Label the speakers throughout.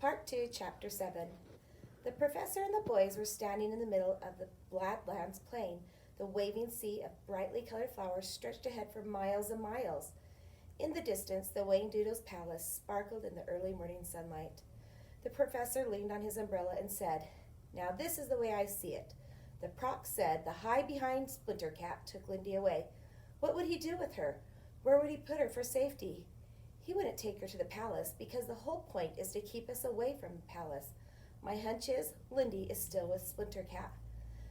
Speaker 1: Part 2, Chapter 7. The professor and the boys were standing in the middle of the Badlands plain. The waving sea of brightly colored flowers stretched ahead for miles and miles. In the distance, the Whangdoodle's palace sparkled in the early morning sunlight. The professor leaned on his umbrella and said, "Now this is the way I see it. The Proc said the high-behind Splintercat took Lindy away. What would he do with her? Where would he put her for safety? He wouldn't take her to the palace because the whole point is to keep us away from the palace. My hunch is Lindy is still with Splintercat."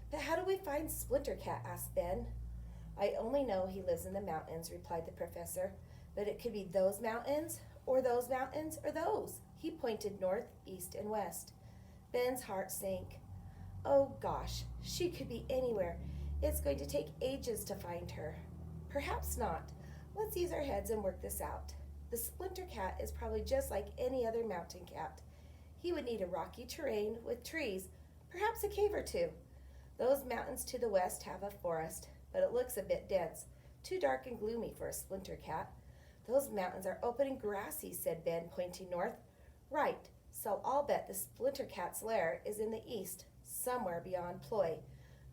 Speaker 1: "But how do we find Splintercat?" asked Ben. "I only know he lives in the mountains," replied the professor. "But it could be those mountains, or those mountains, or those." He pointed north, east, and west. Ben's heart sank. "Oh gosh, she could be anywhere. It's going to take ages to find her." "Perhaps not. Let's use our heads and work this out. The Splintercat is probably just like any other mountain cat. He would need a rocky terrain with trees, perhaps a cave or two. Those mountains to the west have a forest, but it looks a bit dense, too dark and gloomy for a Splintercat. Those mountains are open and grassy," said Ben, pointing north. "Right, so I'll bet the Splintercat's lair is in the east, somewhere beyond Ploy,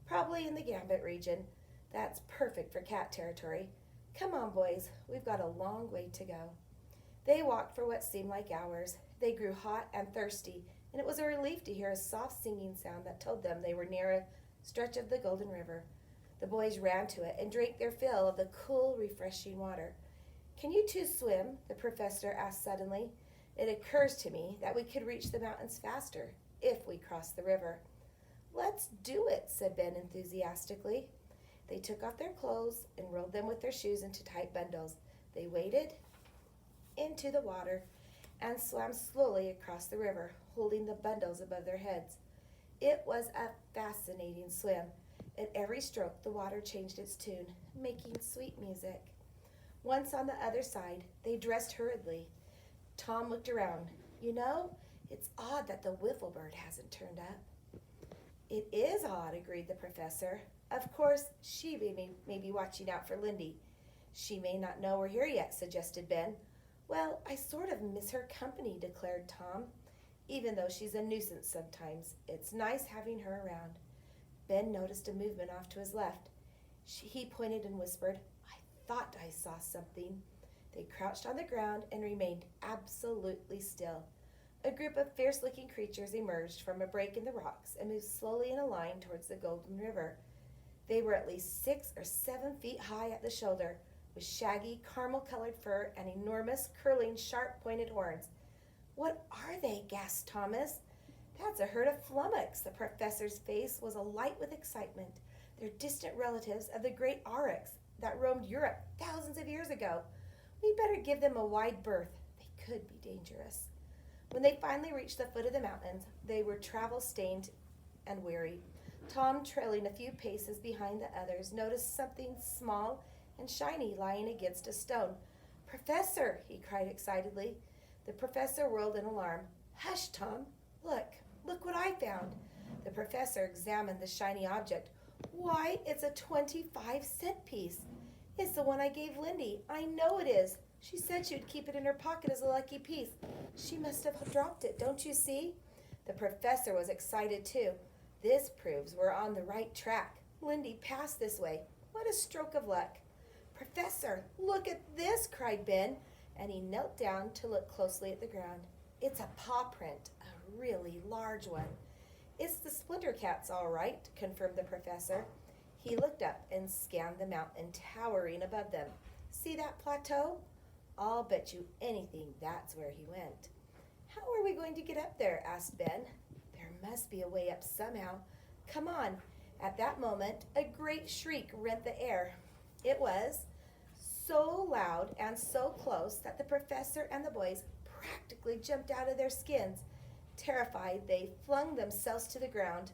Speaker 1: probably in the Gambit region. That's perfect for cat territory. Come on, boys, we've got a long way to go." They walked for what seemed like hours. They grew hot and thirsty, and it was a relief to hear a soft singing sound that told them they were near a stretch of the Golden River. The boys ran to it and drank their fill of the cool, refreshing water. "Can you two swim?" the professor asked suddenly. "It occurs to me that we could reach the mountains faster if we cross the river." "Let's do it," said Ben enthusiastically. They took off their clothes and rolled them with their shoes into tight bundles. They waded into the water and swam slowly across the river, holding the bundles above their heads. It was a fascinating swim. At every stroke, the water changed its tune, making sweet music. Once on the other side, they dressed hurriedly. Tom looked around. "You know, it's odd that the wiffle bird hasn't turned up." "It is odd," agreed the professor. "Of course, she may be watching out for Lindy. She may not know we're here yet," suggested Ben. "Well, I sort of miss her company," declared Tom. "Even though she's a nuisance sometimes, it's nice having her around." Ben noticed a movement off to his left. He pointed and whispered, "I thought I saw something." They crouched on the ground and remained absolutely still. A group of fierce-looking creatures emerged from a break in the rocks and moved slowly in a line towards the Golden River. They were at least 6 or 7 feet high at the shoulder, with shaggy, caramel-colored fur and enormous, curling, sharp-pointed horns. "What are they?" gasped Thomas. "That's a herd of flummox." The professor's face was alight with excitement. "They're distant relatives of the great aurochs that roamed Europe thousands of years ago. We better give them a wide berth. They could be dangerous." When they finally reached the foot of the mountains, they were travel-stained and weary. Tom, trailing a few paces behind the others, noticed something small and shiny lying against a stone. "Professor!" he cried excitedly. The professor whirled in alarm. "Hush, Tom! Look what I found!" The professor examined the shiny object. "Why, it's a 25-cent piece! It's the one I gave Lindy. I know it is. She said she would keep it in her pocket as a lucky piece. She must have dropped it, don't you see?" The professor was excited too. "This proves we're on the right track. Lindy passed this way. What a stroke of luck!" "Professor, look at this!" cried Ben, and he knelt down to look closely at the ground. "It's a paw print, a really large one." "It's the Splintercat's all right," confirmed the professor. He looked up and scanned the mountain towering above them. "See that plateau? I'll bet you anything that's where he went." "How are we going to get up there?" asked Ben. "There must be a way up somehow. Come on." At that moment, a great shriek rent the air. It was so loud and so close that the professor and the boys practically jumped out of their skins. Terrified, they flung themselves to the ground.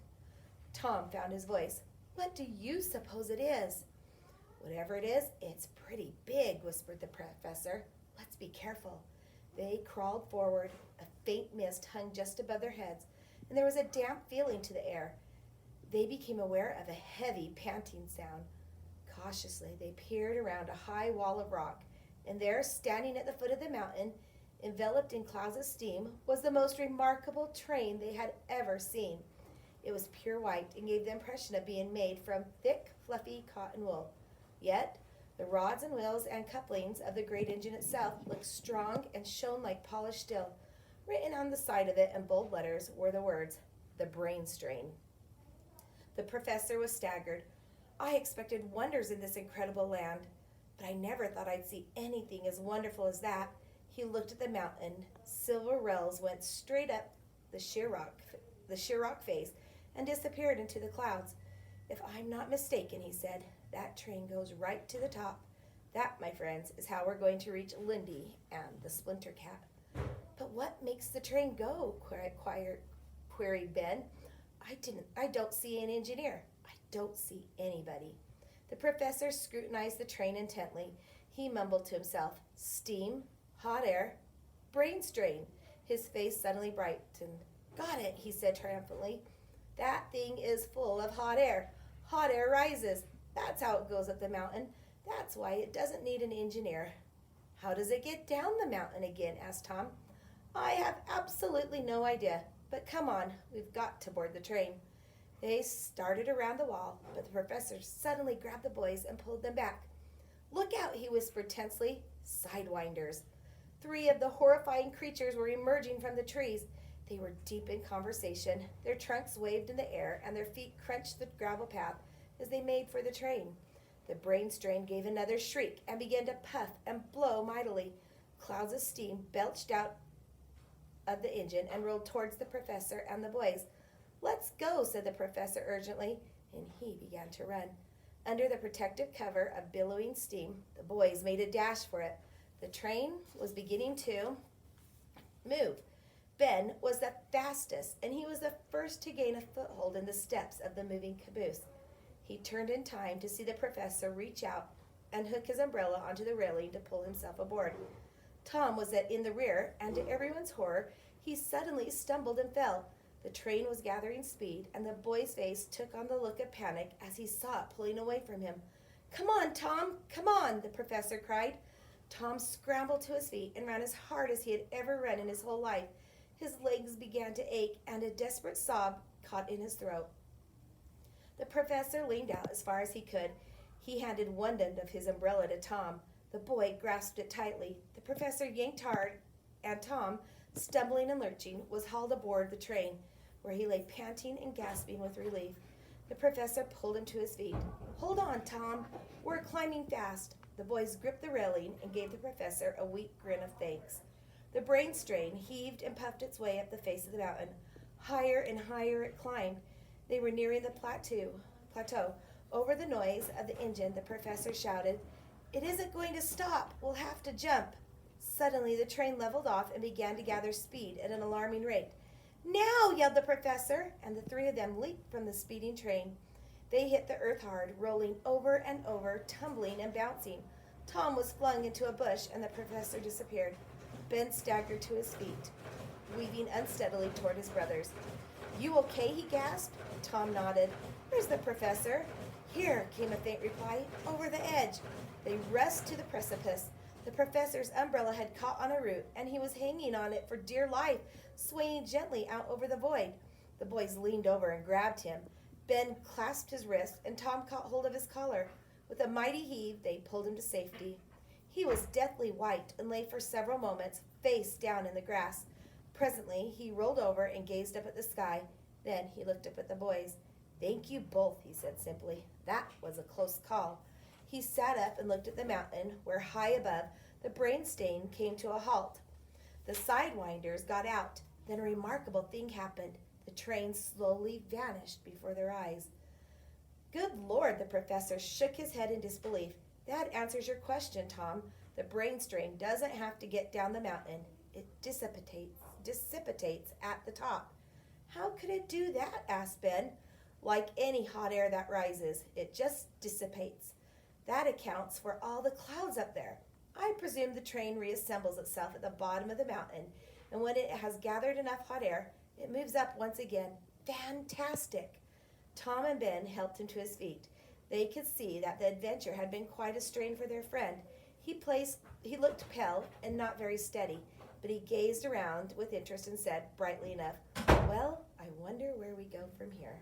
Speaker 1: Tom found his voice. "What do you suppose it is?" "Whatever it is, it's pretty big," whispered the professor. "Let's be careful." They crawled forward. A faint mist hung just above their heads, and there was a damp feeling to the air. They became aware of a heavy panting sound. Cautiously, they peered around a high wall of rock, and there, standing at the foot of the mountain, enveloped in clouds of steam, was the most remarkable train they had ever seen. It was pure white and gave the impression of being made from thick, fluffy cotton wool. Yet, the rods and wheels and couplings of the great engine itself looked strong and shone like polished steel. Written on the side of it in bold letters were the words, "The Brain Strain." The professor was staggered. I expected wonders in this incredible land, but I never thought I'd see anything as wonderful as that. He looked at the mountain. Silver rails went straight up the sheer rock face and disappeared into the clouds. "If I'm not mistaken," he said, "that train goes right to the top. That, my friends, is how we're going to reach Lindy and the Splinter Cat." "But what makes the train go?" queried Ben. I don't see an engineer. I don't see anybody." The professor scrutinized the train intently. He mumbled to himself, "Steam, hot air, brain strain." His face suddenly brightened. "Got it," he said triumphantly. "That thing is full of hot air. Hot air rises. That's how it goes up the mountain. That's why it doesn't need an engineer." "How does it get down the mountain again?" asked Tom. "I have absolutely no idea. But come on, we've got to board the train." They started around the wall, but the professor suddenly grabbed the boys and pulled them back. "Look out," he whispered tensely. "Sidewinders." 3 of the horrifying creatures were emerging from the trees. They were deep in conversation. Their trunks waved in the air, and their feet crunched the gravel path as they made for the train. The brain strain gave another shriek and began to puff and blow mightily. Clouds of steam belched out of the engine and rolled towards the professor and the boys. "Let's go," said the professor urgently, and he began to run. Under the protective cover of billowing steam, the boys made a dash for it. The train was beginning to move. Ben was the fastest, and he was the first to gain a foothold in the steps of the moving caboose. He turned in time to see the professor reach out and hook his umbrella onto the railing to pull himself aboard. Tom was in the rear, and to everyone's horror, he suddenly stumbled and fell. The train was gathering speed, and the boy's face took on the look of panic as he saw it pulling away from him. "Come on, Tom, come on," the professor cried. Tom scrambled to his feet and ran as hard as he had ever run in his whole life. His legs began to ache, and a desperate sob caught in his throat. The professor leaned out as far as he could. He handed one end of his umbrella to Tom. The boy grasped it tightly. The professor yanked hard, and Tom, stumbling and lurching, was hauled aboard the train, where he lay panting and gasping with relief. The professor pulled him to his feet. "Hold on, Tom. We're climbing fast." The boys gripped the railing and gave the professor a weak grin of thanks. The brain strain heaved and puffed its way up the face of the mountain. Higher and higher it climbed. They were nearing the plateau. Over the noise of the engine, the professor shouted, "It isn't going to stop. We'll have to jump." Suddenly, the train leveled off and began to gather speed at an alarming rate. "Now!" yelled the professor, and the 3 of them leaped from the speeding train. They hit the earth hard, rolling over and over, tumbling and bouncing. Tom was flung into a bush, and the professor disappeared. Ben staggered to his feet, weaving unsteadily toward his brothers. "You okay?" he gasped. Tom nodded. "Where's the professor?" "Here," came a faint reply. "Over the edge." They rushed to the precipice. The professor's umbrella had caught on a root, and he was hanging on it for dear life, swaying gently out over the void. The boys leaned over and grabbed him. Ben clasped his wrist, and Tom caught hold of his collar. With a mighty heave, they pulled him to safety. He was deathly white and lay for several moments, face down in the grass. Presently, he rolled over and gazed up at the sky. Then he looked up at the boys. "Thank you both," he said simply. "That was a close call." He sat up and looked at the mountain, where high above, the brain strain came to a halt. The sidewinders got out. Then a remarkable thing happened. The train slowly vanished before their eyes. "Good Lord," the professor shook his head in disbelief. "That answers your question, Tom. The brain strain doesn't have to get down the mountain. It dissipates at the top." "How could it do that?" asked Ben. "Like any hot air that rises. It just dissipates. That accounts for all the clouds up there. I presume the train reassembles itself at the bottom of the mountain, and when it has gathered enough hot air, it moves up once again. Fantastic!" Tom and Ben helped him to his feet. They could see that the adventure had been quite a strain for their friend. He looked pale and not very steady. but he gazed around with interest and said, brightly enough, "Well, I wonder where we go from here."